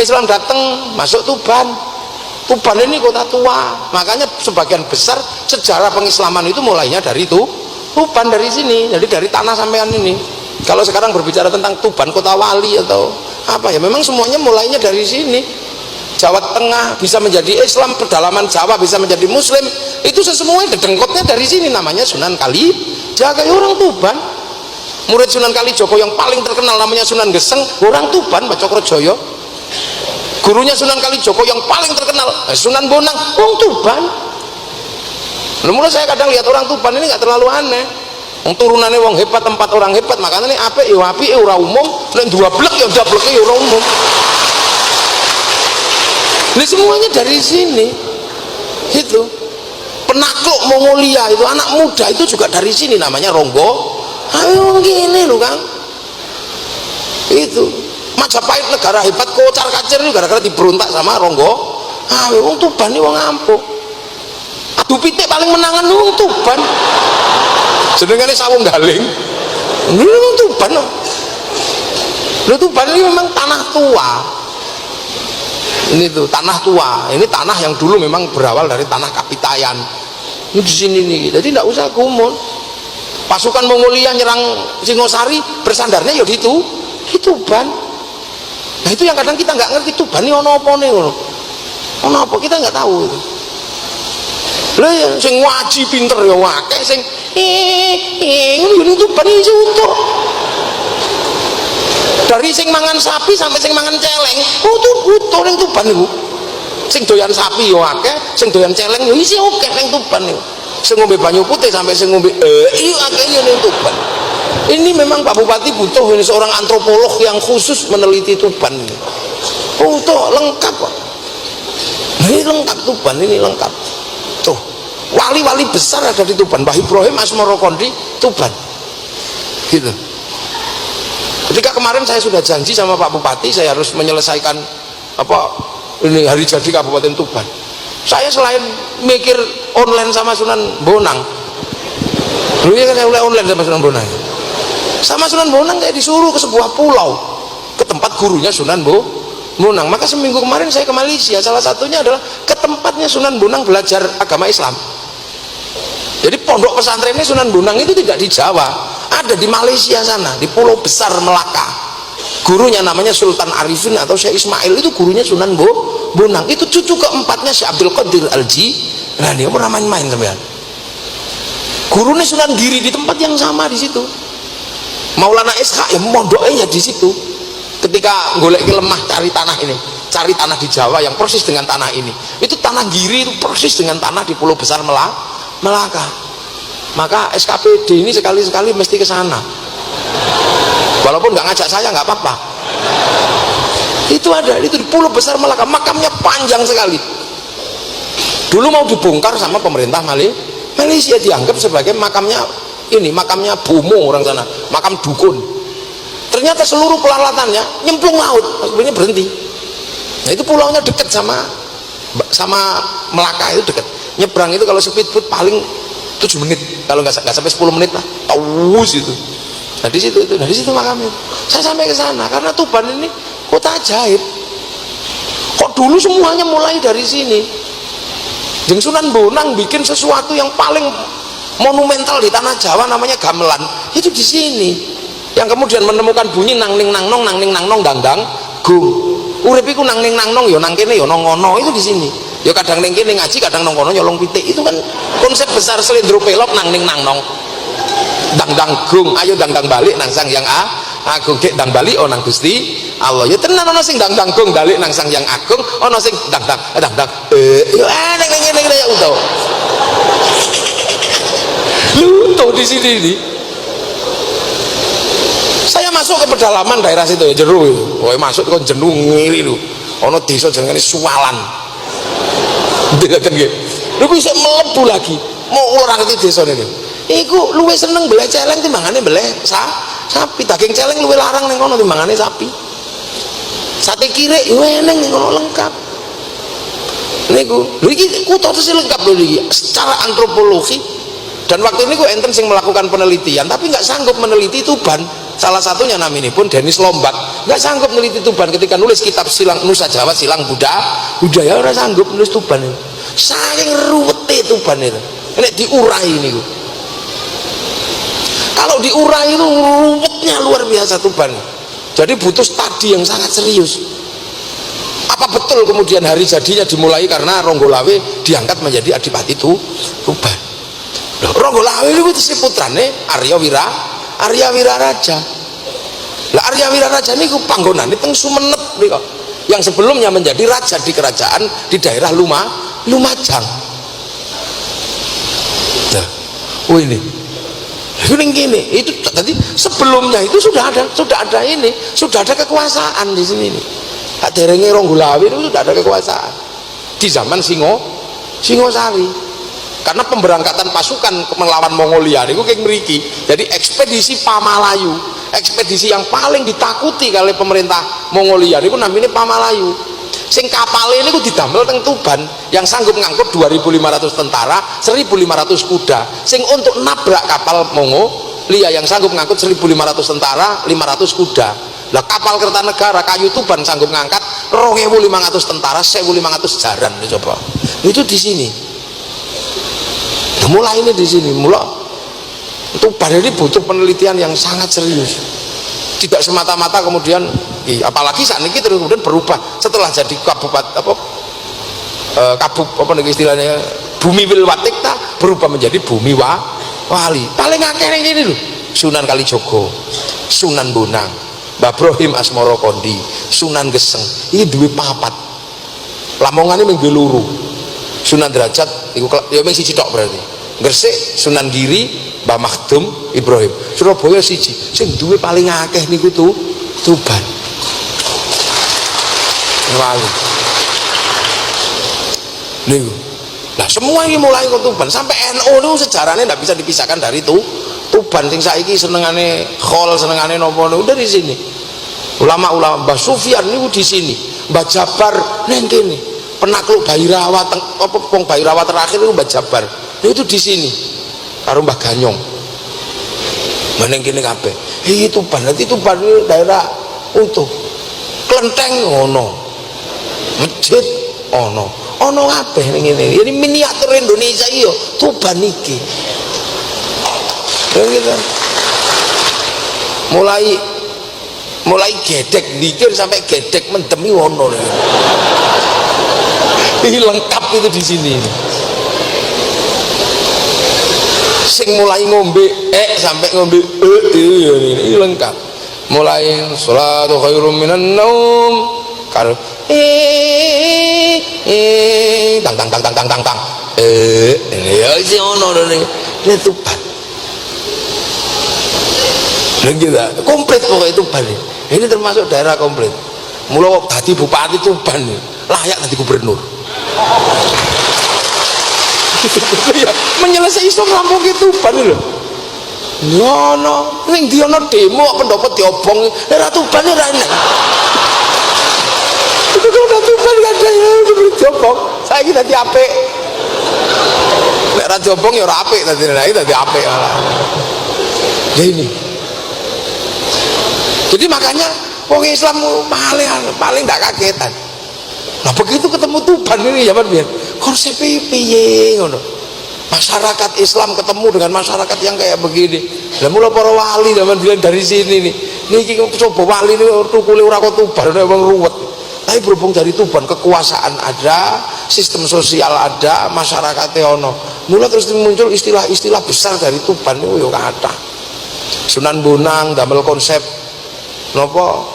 Islam datang masuk Tuban. Tuban ini kota tua, makanya sebagian besar sejarah pengislaman itu mulainya dari Tuban, dari sini, jadi dari tanah sampean ini. Kalau sekarang berbicara tentang Tuban kota wali atau apa ya, memang semuanya mulainya dari sini. Jawa Tengah bisa menjadi Islam, pedalaman Jawa bisa menjadi Muslim, itu semuanya dedengkotnya dari sini, namanya Sunan Kalijaga, orang Tuban. Murid Sunan Kalijogo yang paling terkenal namanya Sunan Geseng, orang Tuban, Pak Cokrojoyo. Gurunya Sunan Kalijogo yang paling terkenal Sunan Bonang, orang Tuban. Menurut saya kadang lihat orang Tuban ini nggak terlalu aneh. Turunannya wong hebat, tempat orang hebat, makanya ini apik ora umum, nek dua blek ya dablek ya ora umum. Ini semuanya dari sini. Itu penakluk Mongolia itu anak muda itu juga dari sini, namanya Ronggo. Ayo gini loh Kang. Itu Majapahit negara hebat kocar kacir itu gara-gara diberontak sama Ronggo. Wong Tuban ini wong ampuh. Adu pitik paling menangan wong Tuban. Jenengane Sawung Galing. Wong Tuban. Lho Tuban ini memang tanah tua. Ini tuh tanah tua, ini tanah yang dulu memang berawal dari tanah Kapitayan. Ini di sini nih, jadi tidak usah gumun. Pasukan Mongolia nyerang Singosari, bersandarnya ya di Tuban. Nah itu yang kadang kita nggak ngerti, Tuban ini ono apa nih, ono apa kita nggak tahu itu. Lah ya, sing ngaji pinter ya wakil, sing ini Tuban ini utuh. Dari sing mangan sapi sampai sing mangan celeng, tuh butuh ning Tuban niku. Sing doyan sapi yo akeh, sing doyan celeng yo isi oke ning Tuban niku. Sing ngombe banyu putih sampai sing ngombe iya akeh yo ning Tuban. Ini memang Pak Bupati butuh ini seorang antropolog yang khusus meneliti Tuban ini. Butuh lengkap kok. Ini lengkap Tuban, ini lengkap. Tuh, wali-wali besar ada di Tuban. Mbah Ibrahim Asmoro Kondi Tuban. Gitu. Ketika kemarin saya sudah janji sama Pak Bupati, saya harus menyelesaikan ini hari jadi Kabupaten Tuban. Saya selain mikir online sama Sunan Bonang, dulu ya kan saya mulai online sama Sunan Bonang. Sama Sunan Bonang saya disuruh ke sebuah pulau, ke tempat gurunya Sunan Bonang. Maka seminggu kemarin saya ke Malaysia, salah satunya adalah ke tempatnya Sunan Bonang belajar agama Islam. Jadi pondok pesantrennya Sunan Bonang itu tidak di Jawa, ada di Malaysia sana, di Pulau Besar Melaka. Gurunya namanya Sultan Arifin atau Syekh Ismail, itu gurunya Sunan Bonang. Itu cucu keempatnya Syekh Abdul Qadir Alji. Nah dia pernah main-main teman. Gurunya Sunan Giri di tempat yang sama di situ. Maulana Ishaq ya mondoknya ya di situ. Ketika golek lemah cari tanah ini, cari tanah di Jawa yang persis dengan tanah ini. Itu tanah Giri itu persis dengan tanah di Pulau Besar Melaka. Maka SKPD ini sekali-sekali mesti ke sana. Walaupun nggak ngajak saya nggak apa-apa. Itu ada, itu di Pulau Besar Melaka, makamnya panjang sekali. Dulu mau dibongkar sama pemerintah Malaysia, dianggap sebagai makamnya Bomo orang sana, makam dukun. Ternyata seluruh peralatannya nyemplung laut, sebenarnya berhenti. Nah itu pulaunya dekat sama Melaka, itu dekat. Nyebrang itu kalau speedboat paling 7 menit, kalau nggak sampai 10 menit lah, taus itu. Nah di situ makamnya. Saya sampai ke sana karena Tuban ini kota ajaib. Kok dulu semuanya mulai dari sini. Jeung Sunan Bonang bikin sesuatu yang paling monumental di tanah Jawa namanya gamelan, itu di sini. Yang kemudian menemukan bunyi nang ning nang nong dangdang gung. Urip iku nang ning nang nong ya nang kene ya nang ngono, itu di sini. Ya kadang ning kene ngaji, kadang nang kono nyolong pitik. Itu kan konsep besar Slendro Pelok nang ning nang nong. Dangdang gung, ayo dangdang balik nang Sang Yang Agung, gek dang balik nang Gusti Allah. Ya tenan ana sing dangdang gung balik nang Sang Yang Agung, ana sing dangdang yo ning ngene ya utuh. Luntuh di sini ini. Saya masuk ke pedalaman daerah situ ya, jero. Woe masuk kok jenuh ngiri lho. Ana desa jenenge Suwalan. Ndekaken nggih. Lho bisa mlebu lagi. Mau ora ngerti desa niku. Iku luwih seneng beleh celeng timbangane beleh sapi. Daging celeng luwih larang ning kono timbangane sapi. Sate kirek yo eneng ning kono lengkap. Niku, lho iki kutha tesih lengkap lho iki secara antropologi. Dan waktu ini enten sing melakukan penelitian tapi nggak sanggup meneliti Tuban. salah satunya naminipun Dennis Lombak nggak sanggup neliti Tuban ketika nulis kitab Silang Nusa Jawa Silang Budaya ora sanggup nulis Tuban itu saking ruwete Tuban itu ini diurai ini kalau diurai itu ruwetnya luar biasa Tuban jadi butuh studi yang sangat serius. Apa betul kemudian hari jadinya dimulai karena Ronggolawe diangkat menjadi Adipati Tuban. Ronggolawe itu si putrane Arya Wiraraja. Lah Arya Wiraraja niku panggonane teng Sumenep niku. Yang sebelumnya menjadi raja di kerajaan di daerah Lumajang. Nah, ini gini, itu tadi sebelumnya itu sudah ada ini, sudah ada kekuasaan di sini nih. Derenge Ronggolawe itu sudah ada kekuasaan di zaman Singosari. Karena pemberangkatan pasukan melawan Mongolia itu kayak mriki. Jadi ekspedisi Pamalayu, ekspedisi yang paling ditakuti oleh pemerintah Mongolia itu namanya Pamalayu. Sing kapalnya ini didamel teng Tuban yang sanggup ngangkut 2.500 tentara, 1.500 kuda. Sing untuk nabrak kapal Mongolia yang sanggup ngangkut 1.500 tentara, 500 kuda. Lah kapal Kertanegara kayu Tuban sanggup ngangkat 2.500 tentara, 1.500 jaran. Coba itu di sini. Mulai ini di sini, Tuban ini butuh penelitian yang sangat serius. Tidak semata-mata kemudian, apalagi saat ini terus kemudian berubah setelah jadi kabupaten istilahnya Bumi Wilwatikta berubah menjadi Bumi Wali. Paling akeh ini loh, Sunan Kalijogo, Sunan Bonang, Mbah Brohim Asmoro Kondi, Sunan Geseng. Ini duwe papat. Lamongan ini minggu luru. Sunan Derajat, itu ya ming siji tok berarti. Gresik Sunan Giri Mbah Makhdum Ibrahim. Surabaya siji sing duwe paling akeh niku Tuban Wali niku. Lah semua ini mulai ke Tuban sampai NU itu sejarahnya tidak bisa dipisahkan dari Tuban. Sing saiki senengane khol senengane nopo udah di sini. Ulama-ulama Mbah Sufyan niku di sini, Mbah Jabar neng kene, penakluk Bhairawa wong Bhairawa terakhir itu Mbah Jabar. Itu di sini karo Mbah Ganyong meneng kene kabeh itu berarti itu daerah utuh klenteng ono masjid ono kabeh ning ngene ini miniatur Indonesia iya Tuban iki gitu. mulai gedek dikir sampai gedek mendemi ono ini lengkap itu di sini sing mulai ngombe sampai ngombe ini lengkap mulai sholatu khairum minan naum karo tang ya isi ono ini Tuban gitu komplit pokoknya Tuban ini termasuk daerah komplit mulai tadi bupati Tuban layak tadi gubernur menyelesaikan isu rampung itu Tuban lho. Ngono, ning diono demo pendapat diobong, ora Tuban ora enak. Itu kalau Tuban gak ada yang diobong, saiki dadi apik. Nek ora diobong ya ora apik dadi apik malah. Ya ini. Jadi makanya wong Islam paling gak kagetan. Nah begitu ketemu Tuban ini zaman biar konsepnya piye ngono. Masyarakat Islam ketemu dengan masyarakat yang kayak begini. Lah mula para wali zaman bilang dari sini nih. Niki coba wali ini tukule ora kok Tuban emang ruwet. Tapi berhubung dari Tuban kekuasaan ada, sistem sosial ada, masyarakatnya ono. Mula terus muncul istilah-istilah besar dari Tuban itu yo kathah. Sunan Bonang damel konsep napa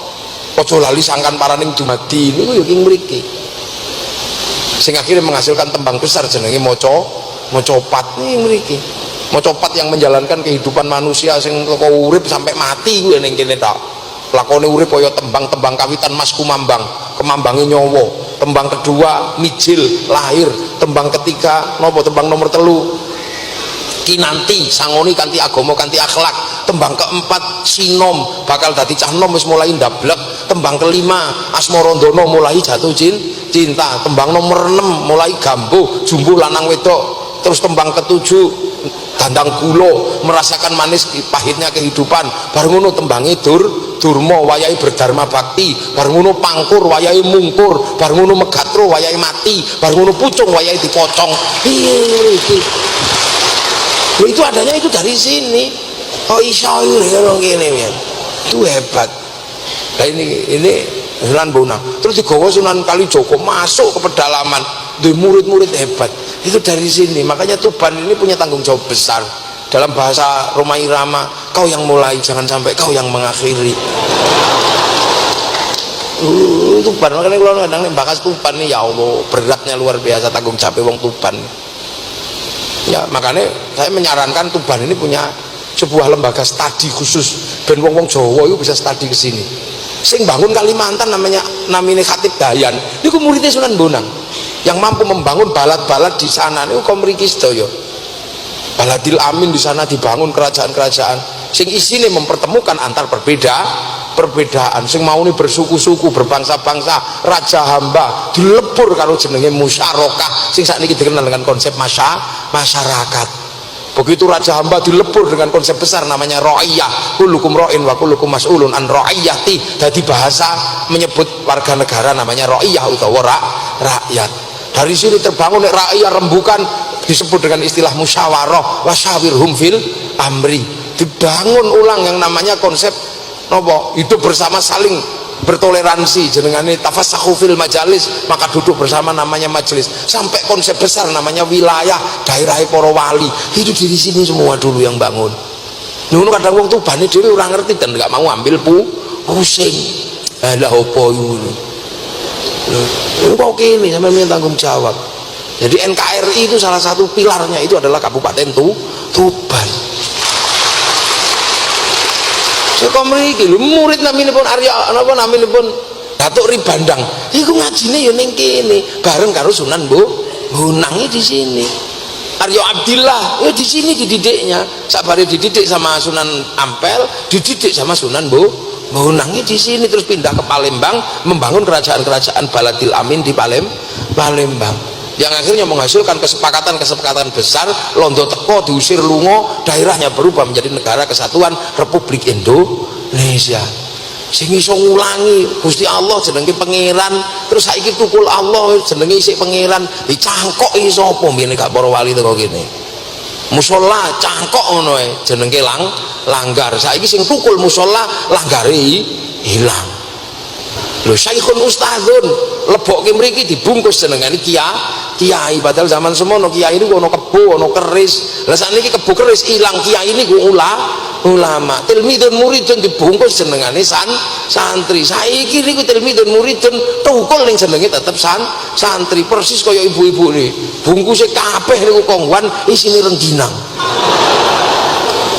ojo lali sangkan paraning dumadi niku yo ing mriki. Sing akhirnya menghasilkan tembang besar jenenge Mocopat nih mriki. Mocopat yang menjalankan kehidupan manusia sing teko urip sampai mati kuwi ning kene tok. Lakone urip kaya tembang-tembang kawitan Mas Kumambang, kemambange nyawa. Tembang kedua Mijil lahir, tembang ketiga napa tembang nomor 3 Kinanti sangoni kanthi agama kanthi akhlak. Tembang keempat Sinom bakal dadi cah nom wis mulai ndablek. Tembang kelima Asmarandono mulai jatuh cinta. Tembang nomor 6 mulai Gambuh jumbuh lanang wedok terus tembang ketujuh dandang gulo, merasakan manis pahitnya kehidupan. Bareng ngono tembange durma wayahe berdharma bakti, bareng ngono pangkur wayahe mungkur, bareng ngono megatro wayahe mati, bareng ngono pucung wayahe dipocong. Iki itu adanya itu dari sini. Oh iso orang gini ya, itu hebat. Nah ini Sunan Bonang, terus digawa Sunan Kalijogo masuk ke pedalaman, di murid-murid hebat. Itu dari sini. Makanya Tuban ini punya tanggung jawab besar. Dalam bahasa Roma Irama, kau yang mulai, jangan sampai kau yang mengakhiri. Tuban, makanya kalau kadang bahas Tuban ini, ya Allah, beratnya luar biasa tanggung jawab wong Tuban. Ya makanya saya menyarankan Tuban ini punya sebuah lembaga studi khusus ben wong-wong Jawa itu bisa studi ke sini. Sing bangun Kalimantan namanya Khatib Dayan niku muridnya Sunan Bonang, yang mampu membangun balad-balad di sana niku kok mriki sedaya. Baladil Amin di sana dibangun kerajaan-kerajaan sing isine mempertemukan antar perbedaan, sing mau ini bersuku-suku, berbangsa-bangsa, raja hamba dilebur karo jenenge musyarakah sing sakniki dikenal dengan konsep masyarakat. Begitu raja hamba dilebur dengan konsep besar namanya ra'iyah, kullukum ra'in wa kullukum mas'ulun an ra'iyati. Jadi bahasa menyebut warga negara namanya ra'iyah utawa rakyat. Dari sini terbangun ra'iyah rembukan disebut dengan istilah musyawarah wasyawirhum fil amri. Dibangun ulang yang namanya konsep nopo hidup bersama, saling bertoleransi, jenengane tafassahu fil majalis, maka duduk bersama namanya majelis. Sampai konsep besar namanya wilayah daerah para wali itu di sini semua dulu yang bangun. Ngono kadang wong Tubane dhewe ora ngerti dan enggak mau ambil pusing. Lah opo ngono. Lho kok kene sampeyan punya tanggung jawab. Jadi NKRI itu salah satu pilarnya itu adalah Kabupaten Tuban. Kok mriki lho murid naminipun Arya napa naminipun Datuk Ribandang iku ngajine ya ning kene bareng karo Sunan Bonang di sini. Arya Abdillah ya di sini dididiknya, sabare dididik sama Sunan Ampel, dididik sama Sunan Bonang di sini, terus pindah ke Palembang membangun kerajaan-kerajaan Baladil Amin di Palembang. Yang akhirnya menghasilkan kesepakatan besar. Londo teko diusir lunga, daerahnya berubah menjadi Negara Kesatuan Republik Indonesia. Sing iso ngulangi Gusti Allah jenenge pangeran, terus saiki tukul Allah jenenge isih pangeran, dicangkok iso apa mbene gak para wali teko kene. Musala cangkok ngono ae jenenge langgar. Saiki sing tukul musala langgare hilang. Lho Syekhun Ustadzun lebokke mriki dibungkus jenengane kiai, padahal zaman semono kiai niku ana kebo, ana keris. Lah sakniki kebo keris ilang, kiai niku ulama. Tilmidun muridun dibungkus jenengane santri. Saiki niku tilmidun muridun tukul ning jenenge tetep santri, persis kaya ibu-ibu nih. Bungkuse kabeh niku kongwan isine rengginang.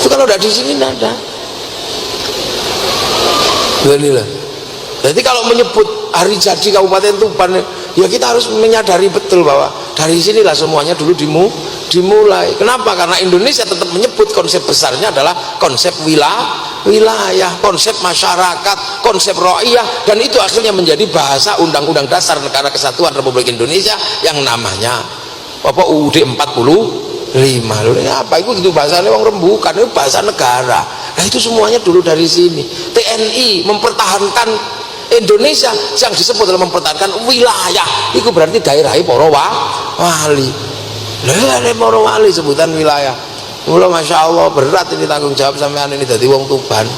Itu kalau udah di sini enggak ada. Inilah. Jadi kalau menyebut hari jadi Kabupaten Tuban, ya kita harus menyadari betul bahwa dari sinilah semuanya dulu dimulai. Kenapa? Karena Indonesia tetap menyebut konsep besarnya adalah konsep wilayah, konsep masyarakat, konsep ra'iyah, dan itu akhirnya menjadi bahasa Undang-Undang Dasar Negara Kesatuan Republik Indonesia yang namanya apa UUD 45. Loh, apa itu bahasanya orang rembukan, itu bahasa negara. Nah itu semuanya dulu dari sini. TNI mempertahankan Indonesia yang disebut dalam mempertahankan wilayah itu berarti daerah para wali. Lah para wali sebutan wilayah. Mula Masya Allah berat ini tanggung jawab sampean ini dari wong Tuban.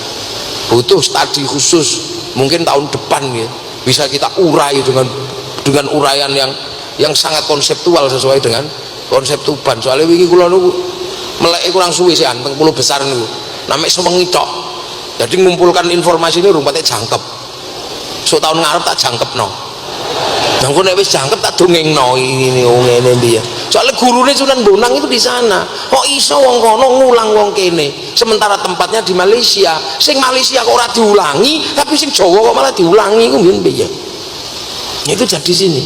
Butuh studi khusus, mungkin tahun depan ya bisa kita urai dengan uraian yang sangat konseptual sesuai dengan konsep Tuban. Soalnya wingi kula niku melek kurang suwi sih teng Pulau Besar niku. Namanya sewengi tok. Jadi ngumpulkan informasi ini rumpatnya jangkep. So tahun ngarep tak jangkepno. Nah, kok nek wis jangkep tak dongengno ini ngene piye. Soalnya gurune Sunan Bonang itu di sana. Kok iso wong kono ngulang wong kene. Sementara tempatnya di Malaysia. Sing Malaysia kok ora diulangi, tapi sing Jawa kok malah diulangi iku mbiyen piye. Itu jadi sini.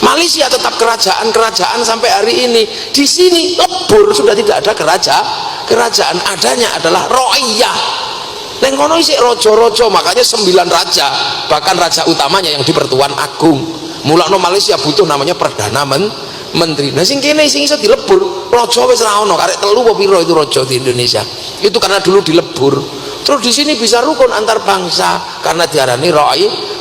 Malaysia tetap kerajaan sampai hari ini. Di sini lebur sudah tidak ada kerajaan. Adanya adalah ra'iyah. Neng kono isih raja-raja, makanya 9 raja, bahkan raja utamanya yang di Pertuan Agung. Mulakno Malaysia butuh namanya Perdana menteri. Nah sing kene sing iso dilebur raja wis ra ono, karek telu apa pira itu raja di Indonesia. Itu karena dulu dilebur. Terus di sini bisa rukun antar bangsa karena diarani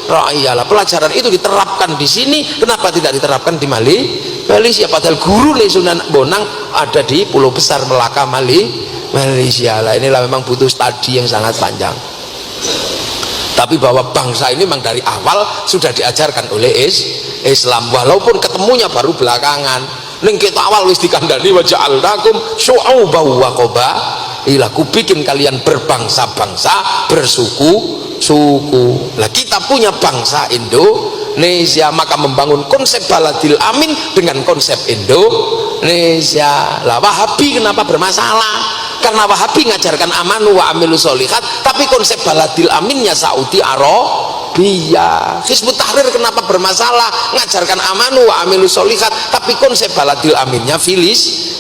ra'iyalah. Pelajaran itu diterapkan di sini, kenapa tidak diterapkan di Malaysia? Padahal guru Sunan Bonang ada di Pulau Besar Melaka, Malaysia lah. Inilah memang butuh studi yang sangat panjang. Tapi bahwa bangsa ini memang dari awal sudah diajarkan oleh Islam, walaupun ketemunya baru belakangan. Ning kita awal wis dikandani wa ja'alnakum syu'uban wa qabailah, ku bikin kalian berbangsa-bangsa, bersuku-suku. Lah kita punya bangsa Indonesia, maka membangun konsep baladil amin dengan konsep Indonesia. Lah Wahabi kenapa bermasalah? Karena Wahabi ngajarkan amanu wa amilu sholihat, tapi konsep baladil aminnya Saudi Arabia. Hizbut Tahrir kenapa bermasalah? Ngajarkan amanu wa amilu sholihat, tapi konsep baladil aminnya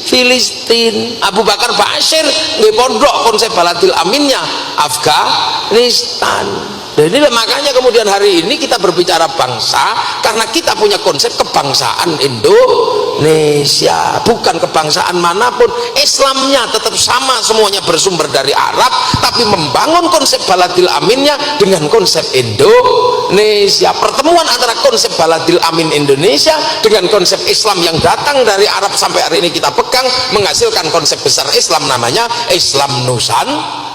Filistin. Abu Bakar Bashir nggih pondok konsep baladil aminnya Afghanistan. Dan ini makanya kemudian hari ini kita berbicara bangsa karena kita punya konsep kebangsaan Indonesia, bukan kebangsaan manapun. Islamnya tetap sama, semuanya bersumber dari Arab, tapi membangun konsep baladil aminnya dengan konsep Indonesia. Pertemuan antara konsep baladil amin Indonesia dengan konsep Islam yang datang dari Arab sampai hari ini kita pegang menghasilkan konsep besar Islam, namanya Islam Nusantara.